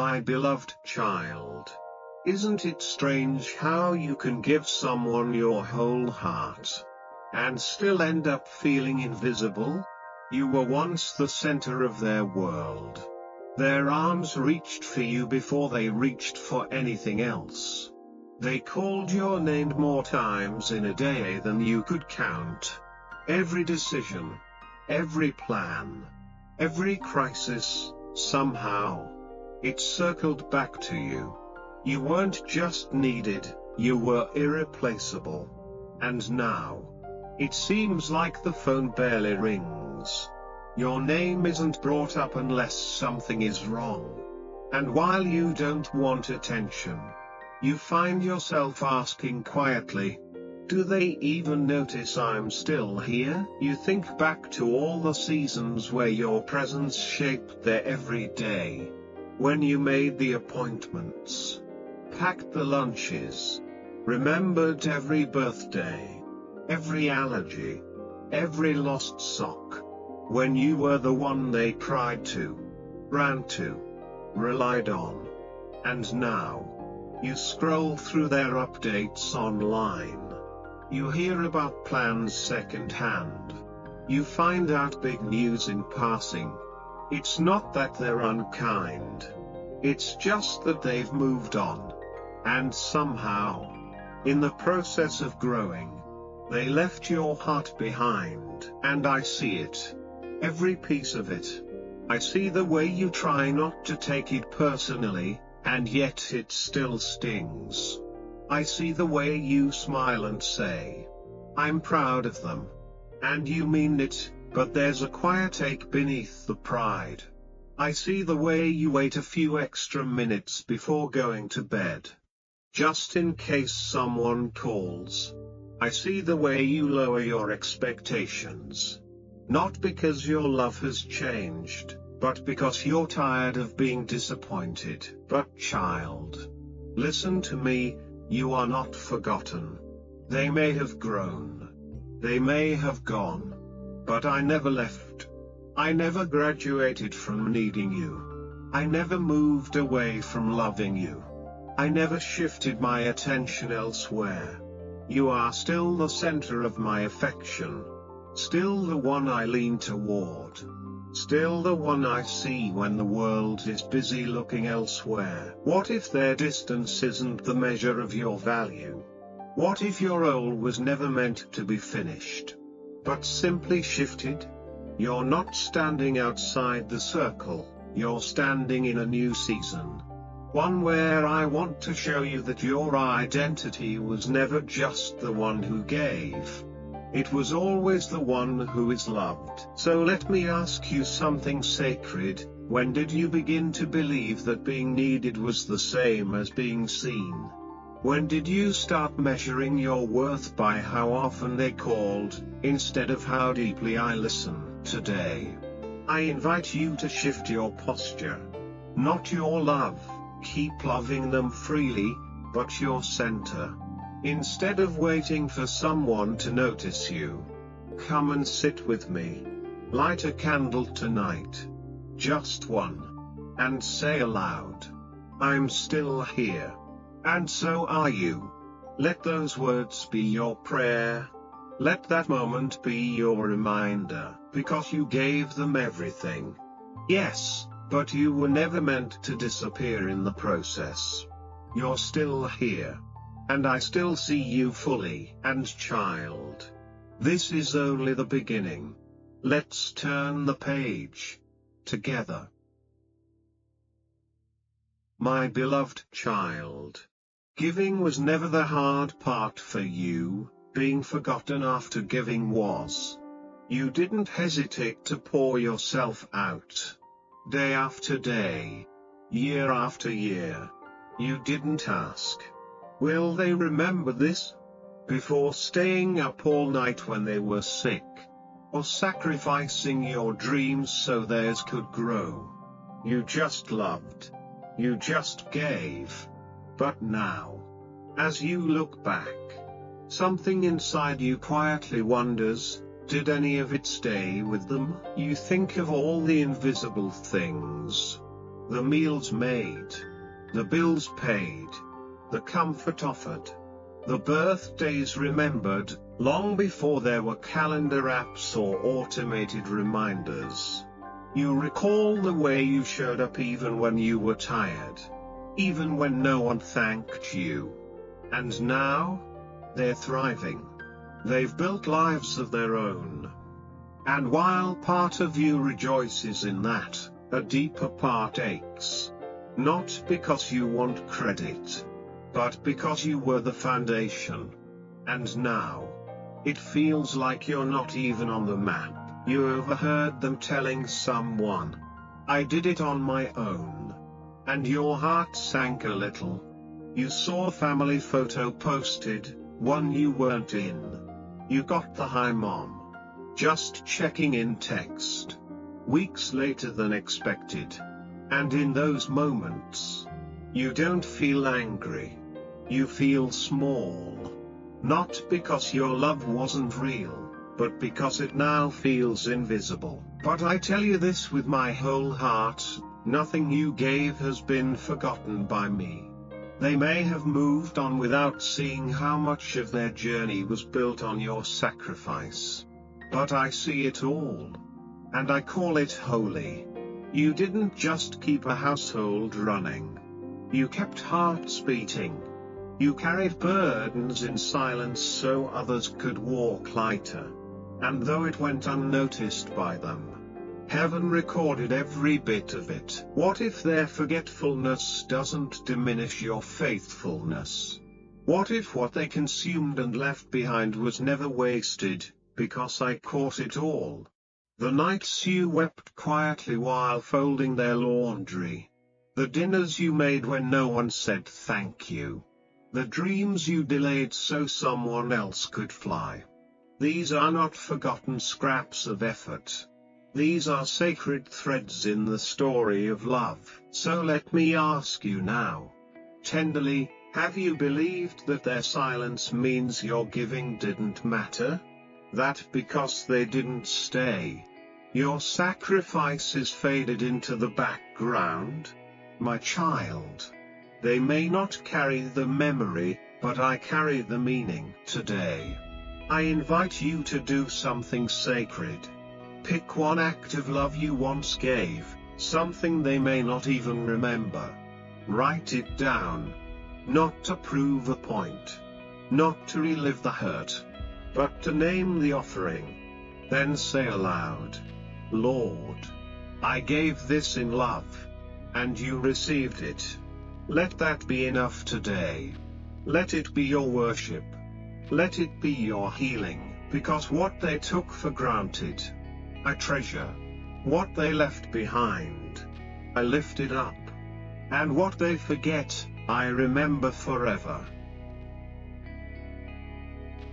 My beloved child, isn't it strange how you can give someone your whole heart and still end up feeling invisible? You were once the center of their world. Their arms reached for you before they reached for anything else. They called your name more times in a day than you could count. Every decision, every plan, every crisis, somehow, it circled back to you. You weren't just needed, you were irreplaceable. And now, it seems like the phone barely rings. Your name isn't brought up unless something is wrong. And while you don't want attention, you find yourself asking quietly, do they even notice I'm still here? You think back to all the seasons where your presence shaped their every day. When you made the appointments, packed the lunches, remembered every birthday, every allergy, every lost sock. When you were the one they cried to, ran to, relied on. And now, you scroll through their updates online. You hear about plans secondhand. You find out big news in passing. It's not that they're unkind. It's just that they've moved on. And somehow, in the process of growing, they left your heart behind. And I see it. Every piece of it. I see the way you try not to take it personally, and yet it still stings. I see the way you smile and say, I'm proud of them. And you mean it. But there's a quiet ache beneath the pride. I see the way you wait a few extra minutes before going to bed, just in case someone calls. I see the way you lower your expectations. Not because your love has changed, but because you're tired of being disappointed. But child, listen to me, you are not forgotten. They may have grown. They may have gone. But I never left. I never graduated from needing you. I never moved away from loving you. I never shifted my attention elsewhere. You are still the center of my affection. Still the one I lean toward. Still the one I see when the world is busy looking elsewhere. What if their distance isn't the measure of your value? What if your role was never meant to be finished, but simply shifted? You're not standing outside the circle, you're standing in a new season. One where I want to show you that your identity was never just the one who gave. It was always the one who is loved. So let me ask you something sacred. When did you begin to believe that being needed was the same as being seen? When did you start measuring your worth by how often they called, instead of how deeply I listen? Today, I invite you to shift your posture. Not your love, keep loving them freely, but your center. Instead of waiting for someone to notice you, come and sit with me. Light a candle tonight. Just one. And say aloud, I'm still here. And so are you. Let those words be your prayer. Let that moment be your reminder, because you gave them everything. Yes, but you were never meant to disappear in the process. You're still here. And I still see you fully. And child, this is only the beginning. Let's turn the page together. My beloved child, giving was never the hard part for you. Being forgotten after giving was. You didn't hesitate to pour yourself out. Day after day. Year after year. You didn't ask, will they remember this? Before staying up all night when they were sick. Or sacrificing your dreams so theirs could grow. You just loved. You just gave. But now, as you look back, something inside you quietly wonders, did any of it stay with them? You think of all the invisible things. the meals made, the bills paid, the comfort offered, the birthdays remembered, long before there were calendar apps or automated reminders. You recall the way you showed up even when you were tired, even when no one thanked you. And now, they're thriving. They've built lives of their own. And while part of you rejoices in that, a deeper part aches. Not because you want credit, but because you were the foundation. And now, it feels like you're not even on the map. You overheard them telling someone, "I did it on my own." And your heart sank a little. You saw a family photo posted, one you weren't in. You got the "Hi Mom, just checking in" text. Weeks later than expected. And in those moments, you don't feel angry. You feel small. Not because your love wasn't real, but because it now feels invisible. But I tell you this with my whole heart, nothing you gave has been forgotten by me. They may have moved on without seeing how much of their journey was built on your sacrifice. But I see it all. And I call it holy. You didn't just keep a household running. You kept hearts beating. You carried burdens in silence so others could walk lighter. And though it went unnoticed by them, heaven recorded every bit of it. What if their forgetfulness doesn't diminish your faithfulness? What if what they consumed and left behind was never wasted, because I caught it all? The nights you wept quietly while folding their laundry. The dinners you made when no one said thank you. The dreams you delayed so someone else could fly. These are not forgotten scraps of effort. These are sacred threads in the story of love. So let me ask you now, tenderly, have you believed that their silence means your giving didn't matter? That because they didn't stay, your sacrifices faded into the background? My child, they may not carry the memory, but I carry the meaning. Today, I invite you to do something sacred. Pick one act of love you once gave, something they may not even remember. Write it down. Not to prove a point. Not to relive the hurt. But to name the offering. Then say aloud, "Lord, I gave this in love. And you received it." Let that be enough today. Let it be your worship. Let it be your healing, because what they took for granted, I treasure. What they left behind, I lift it up. And what they forget, I remember forever.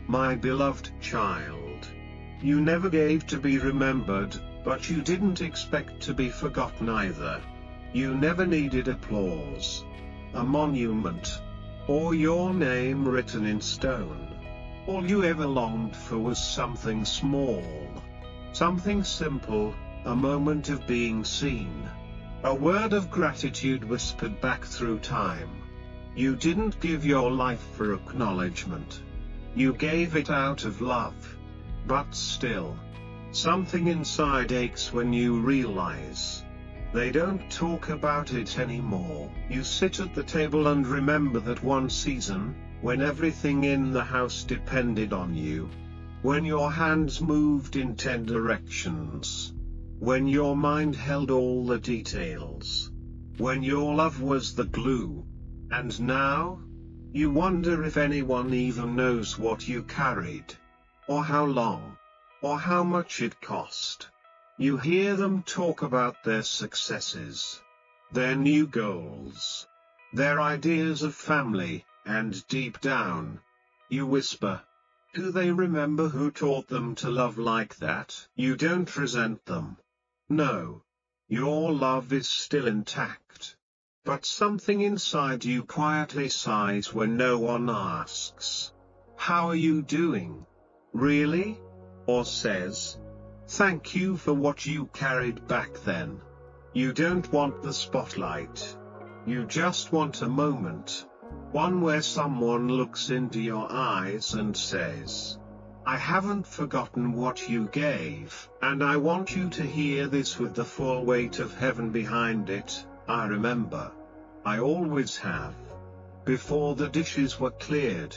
My beloved child, you never gave to be remembered, but you didn't expect to be forgotten either. You never needed applause, a monument, or your name written in stone. All you ever longed for was something small. Something simple, a moment of being seen. A word of gratitude whispered back through time. You didn't give your life for acknowledgement. You gave it out of love. But still, something inside aches when you realize they don't talk about it anymore. You sit at the table and remember that one season, when everything in the house depended on you. When your hands moved in 10 directions. When your mind held all the details. When your love was the glue. And now, you wonder if anyone even knows what you carried. Or how long. Or how much it cost. You hear them talk about their successes. Their new goals. Their ideas of family, and deep down, you whisper, do they remember who taught them to love like that? You don't resent them. No. Your love is still intact. But something inside you quietly sighs when no one asks, how are you doing? Really? Or says, thank you for what you carried back then. You don't want the spotlight. You just want a moment. One where someone looks into your eyes and says, I haven't forgotten what you gave, and I want you to hear this with the full weight of heaven behind it. I remember. I always have. Before the dishes were cleared.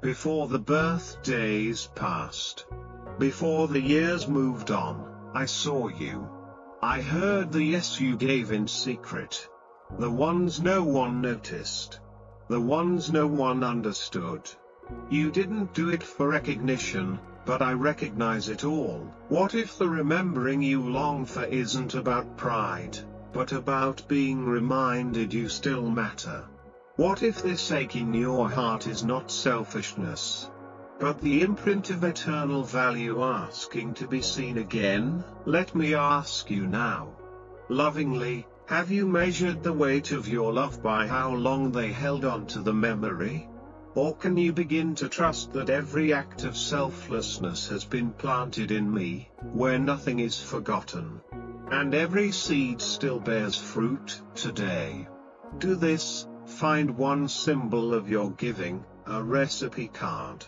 Before the birthdays passed. Before the years moved on, I saw you. I heard the yes you gave in secret. The ones no one noticed. The ones no one understood. You didn't do it for recognition, but I recognize it all. What if the remembering you long for isn't about pride, but about being reminded you still matter? What if this ache in your heart is not selfishness, but the imprint of eternal value asking to be seen again? Let me ask you now, lovingly, have you measured the weight of your love by how long they held on to the memory? Or can you begin to trust that every act of selflessness has been planted in me, where nothing is forgotten, and every seed still bears fruit today? Do this. Find one symbol of your giving, a recipe card,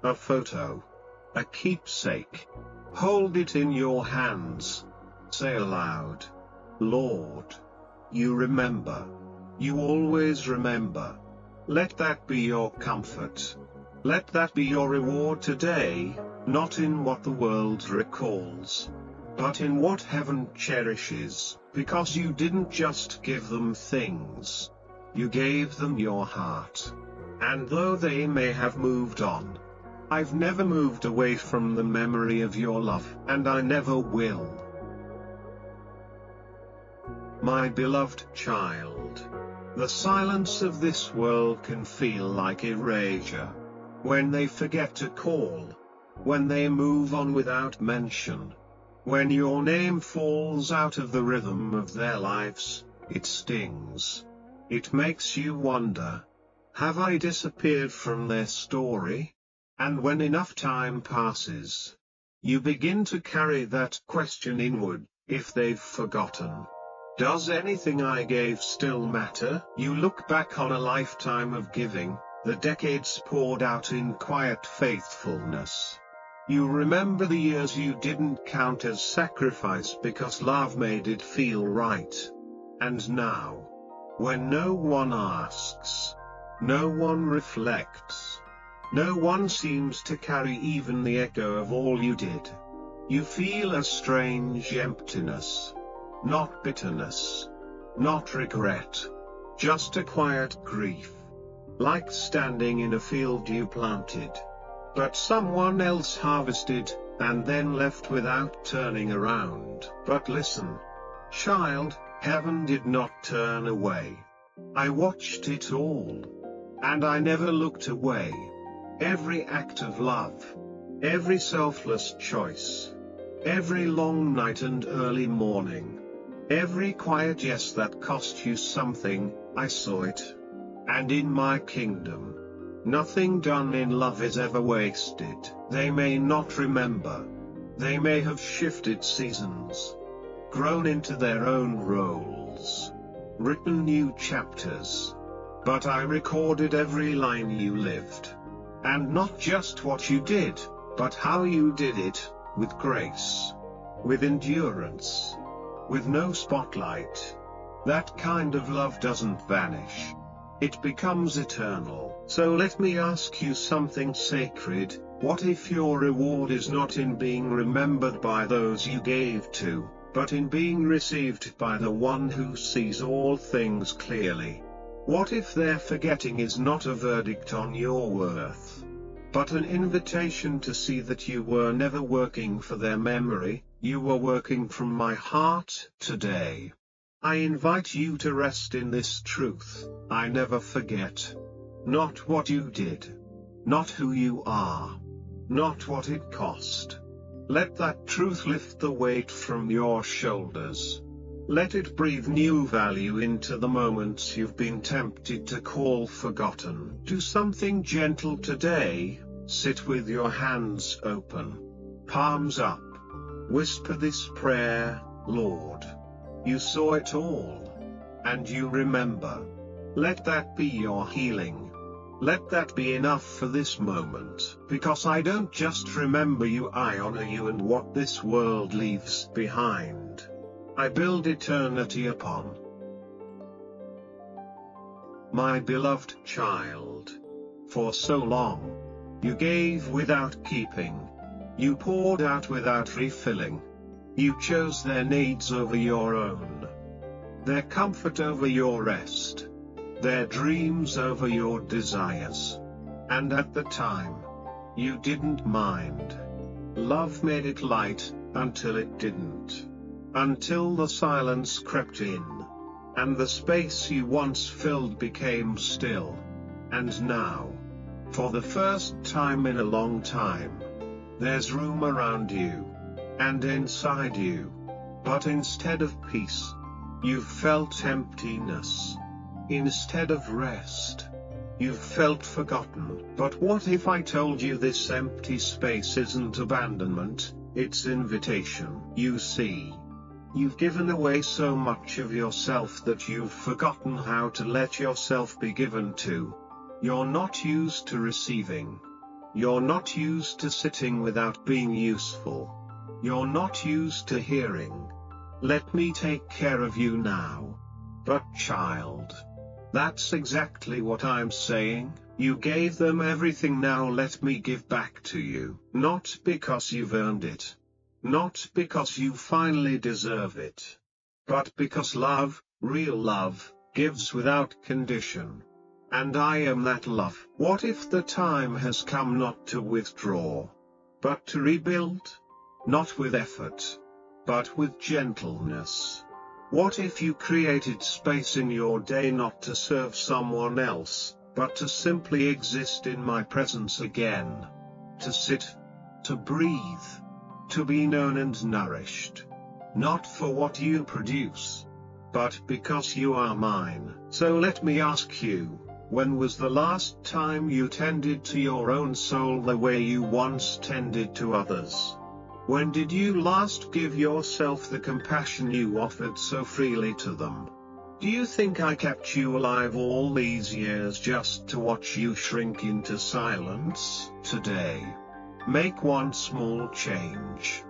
a photo, a keepsake. Hold it in your hands. Say aloud, Lord, you remember. You always remember. Let that be your comfort. Let that be your reward today, not in what the world recalls, but in what heaven cherishes, because you didn't just give them things. You gave them your heart. And though they may have moved on, I've never moved away from the memory of your love, and I never will. My beloved child, the silence of this world can feel like erasure. When they forget to call, when they move on without mention, when your name falls out of the rhythm of their lives, it stings. It makes you wonder, have I disappeared from their story? And when enough time passes, you begin to carry that question inward. If they've forgotten, does anything I gave still matter? You look back on a lifetime of giving, the decades poured out in quiet faithfulness. You remember the years you didn't count as sacrifice because love made it feel right. And now, when no one asks, no one reflects, no one seems to carry even the echo of all you did, you feel a strange emptiness. Not bitterness, not regret, just a quiet grief. Like standing in a field you planted, but someone else harvested, and then left without turning around. But listen, child, heaven did not turn away. I watched it all, and I never looked away. Every act of love, every selfless choice, every long night and early morning, every quiet yes that cost you something, I saw it. And in my kingdom, nothing done in love is ever wasted. They may not remember. They may have shifted seasons, grown into their own roles, written new chapters. But I recorded every line you lived. And not just what you did, but how you did it, with grace, with endurance, with no spotlight. That kind of love doesn't vanish. It becomes eternal. So let me ask you something sacred. What if your reward is not in being remembered by those you gave to, but in being received by the one who sees all things clearly? What if their forgetting is not a verdict on your worth, but an invitation to see that you were never working for their memory, you were working from my heart today? I invite you to rest in this truth. I never forget. Not what you did. Not who you are. Not what it cost. Let that truth lift the weight from your shoulders. Let it breathe new value into the moments you've been tempted to call forgotten. Do something gentle today. Sit with your hands open, palms up. Whisper this prayer, Lord, You saw it all. And you remember. Let that be your healing. Let that be enough for this moment, because I don't just remember you, I honor you and what this world leaves behind. I build eternity upon. My beloved child. For so long, you gave without keeping. You poured out without refilling. You chose their needs over your own. Their comfort over your rest. Their dreams over your desires. And at the time, you didn't mind. Love made it light, until it didn't. Until the silence crept in. And the space you once filled became still. And now, for the first time in a long time, there's room around you. And inside you. But instead of peace, you've felt emptiness. Instead of rest, you've felt forgotten. But what if I told you this empty space isn't abandonment, it's invitation? You see, you've given away so much of yourself that you've forgotten how to let yourself be given to. You're not used to receiving. You're not used to sitting without being useful. You're not used to hearing. Let me take care of you now. But child, that's exactly what I'm saying. You gave them everything, now let me give back to you. Not because you've earned it. Not because you finally deserve it. But because love, real love, gives without condition. And I am that love. What if the time has come not to withdraw, but to rebuild? Not with effort, but with gentleness. What if you created space in your day not to serve someone else, but to simply exist in my presence again? To sit, to breathe, to be known and nourished. Not for what you produce, but because you are mine. So let me ask you, when was the last time you tended to your own soul the way you once tended to others? When did you last give yourself the compassion you offered so freely to them? Do you think I kept you alive all these years just to watch you shrink into silence? Today, make one small change.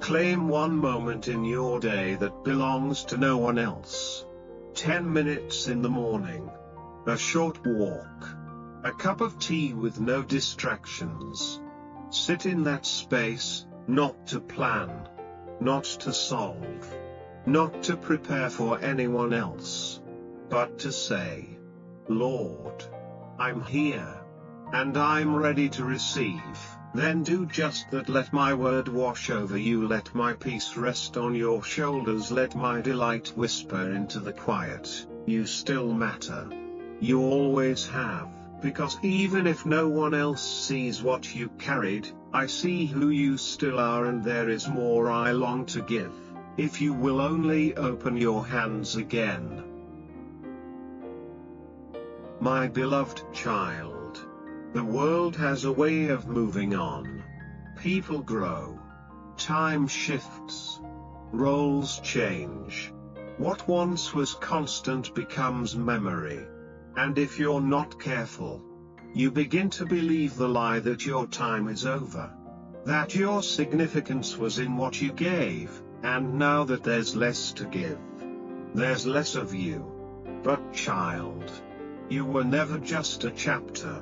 Claim one moment in your day that belongs to no one else. 10 minutes in the morning. A short walk. A cup of tea with no distractions. Sit in that space. Not to plan, not to solve, not to prepare for anyone else, but to say, Lord, I'm here, and I'm ready to receive. Then do just that. Let my word wash over you, let my peace rest on your shoulders, let my delight whisper into the quiet. You still matter. You always have. Because even if no one else sees what you carried, I see who you still are, and there is more I long to give, if you will only open your hands again. My beloved child, the world has a way of moving on. People grow. Time shifts. Roles change. What once was constant becomes memory. And if you're not careful, you begin to believe the lie that your time is over. That your significance was in what you gave, and now that there's less to give, there's less of you. But child, you were never just a chapter.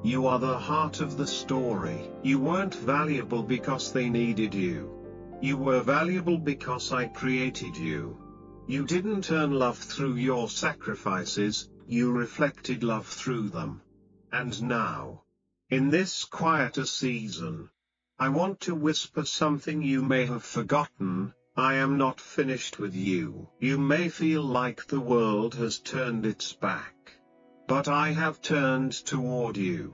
You are the heart of the story. You weren't valuable because they needed you. You were valuable because I created you. You didn't earn love through your sacrifices. You reflected love through them. And now, in this quieter season, I want to whisper something you may have forgotten. I am not finished with you. You may feel like the world has turned its back, but I have turned toward you.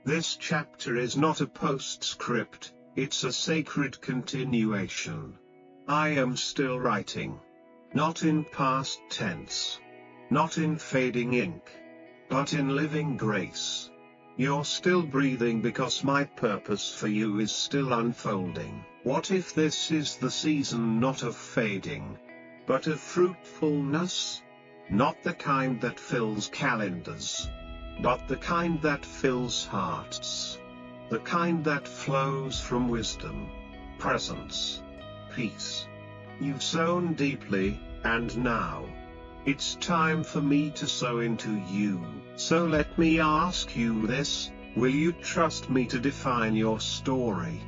This chapter is not a postscript, it's a sacred continuation. I am still writing. Not in past tense. Not in fading ink, but in living grace. You're still breathing because my purpose for you is still unfolding. What if this is the season not of fading, but of fruitfulness. Not the kind that fills calendars, but the kind that fills hearts. The kind that flows from wisdom, presence, peace. You've sown deeply, and now it's time for me to sow into you. So let me ask you this: will you trust me to define your story,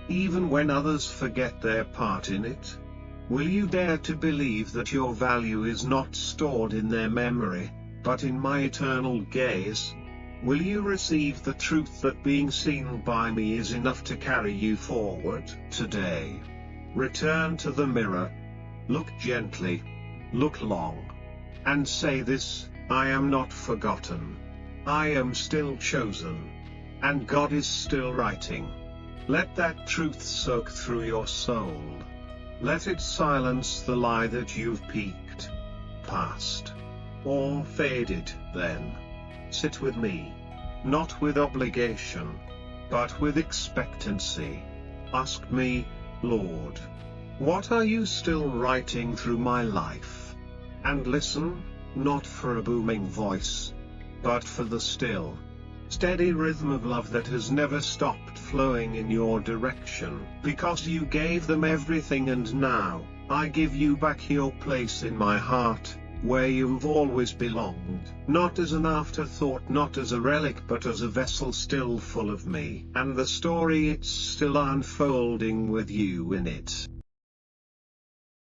even when others forget their part in it? Will you dare to believe that your value is not stored in their memory, but in my eternal gaze? Will you receive the truth that being seen by me is enough to carry you forward today? Return to the mirror. Look gently. Look long. And say this: I am not forgotten. I am still chosen. And God is still writing. Let that truth soak through your soul. Let it silence the lie that you've peaked, passed, or faded. Then sit with me, not with obligation, but with expectancy. Ask me, Lord, what are you still writing through my life? And listen, not for a booming voice, but for the still, steady rhythm of love that has never stopped flowing in your direction, because you gave them everything, and now I give you back your place in my heart, where you've always belonged, not as an afterthought, not as a relic, but as a vessel still full of me, and the story it's still unfolding with you in it.